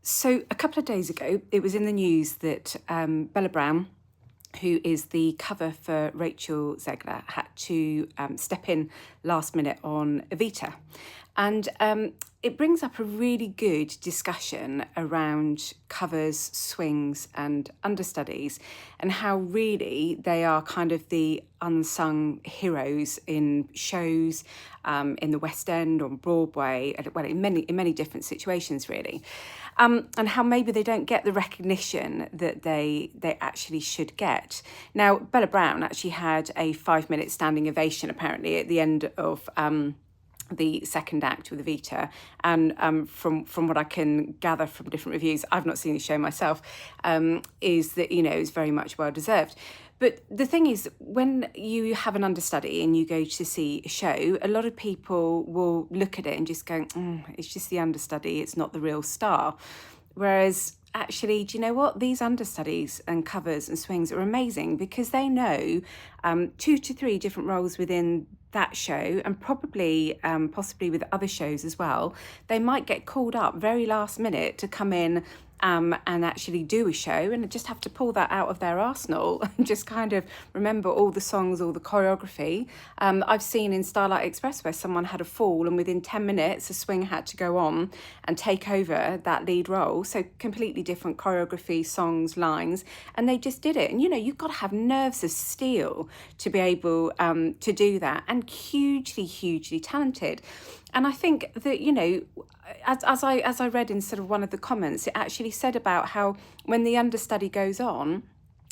So a couple of days ago, it was in the news that Bella Brown, who is the cover for Rachel Zegler, had to step in last minute on Evita. And it brings up a really good discussion around covers, swings and understudies, and how really they are kind of the unsung heroes in shows, in the West End, on Broadway, well, in many different situations, really. And how maybe they don't get the recognition that they actually should get. Now, Bella Brown actually had a 5-minute standing ovation, apparently, at the end of the second act with Evita, and from what I can gather from different reviews, I've not seen the show myself, is that, it's very much well deserved. But the thing is, when you have an understudy and you go to see a show, a lot of people will look at it and just go, it's just the understudy, it's not the real star. Whereas actually, do you know what? These understudies and covers and swings are amazing because they know 2 to 3 different roles within that show, and probably possibly with other shows as well. They might get called up very last minute to come in and actually do a show, and just have to pull that out of their arsenal and just kind of remember all the songs, all the choreography. I've seen in Starlight Express where someone had a fall and within 10 minutes a swing had to go on and take over that lead role. So completely different choreography, songs, lines, and they just did it. And you've got to have nerves of steel to be able to do that, and hugely talented. And I think that, as I read in sort of one of the comments, it actually said about how when the understudy goes on,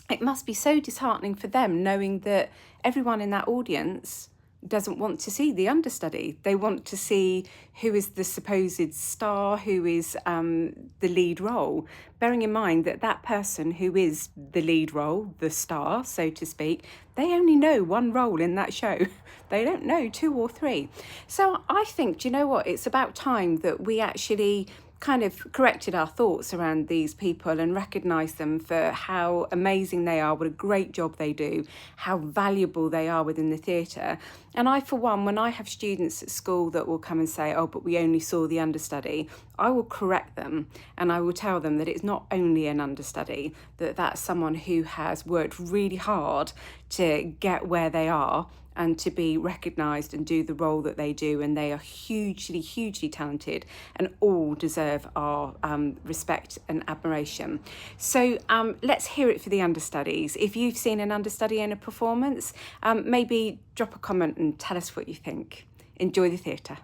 it must be so disheartening for them knowing that everyone in that audience doesn't want to see the understudy. They want to see who is the supposed star, who is the lead role, bearing in mind that that person who is the lead role, the star, so to speak, they only know one role in that show. They don't know 2 or 3. So I think, do you know what? It's about time that we actually kind of corrected our thoughts around these people and recognised them for how amazing they are, what a great job they do, how valuable they are within the theatre. And I, for one, when I have students at school that will come and say, oh, but we only saw the understudy, I will correct them and I will tell them that it's not only an understudy, that that's someone who has worked really hard to get where they are and to be recognised and do the role that they do, and they are hugely talented and all deserve our respect and admiration. So let's hear it for the understudies. If you've seen an understudy in a performance, maybe drop a comment and tell us what you think. Enjoy the theatre.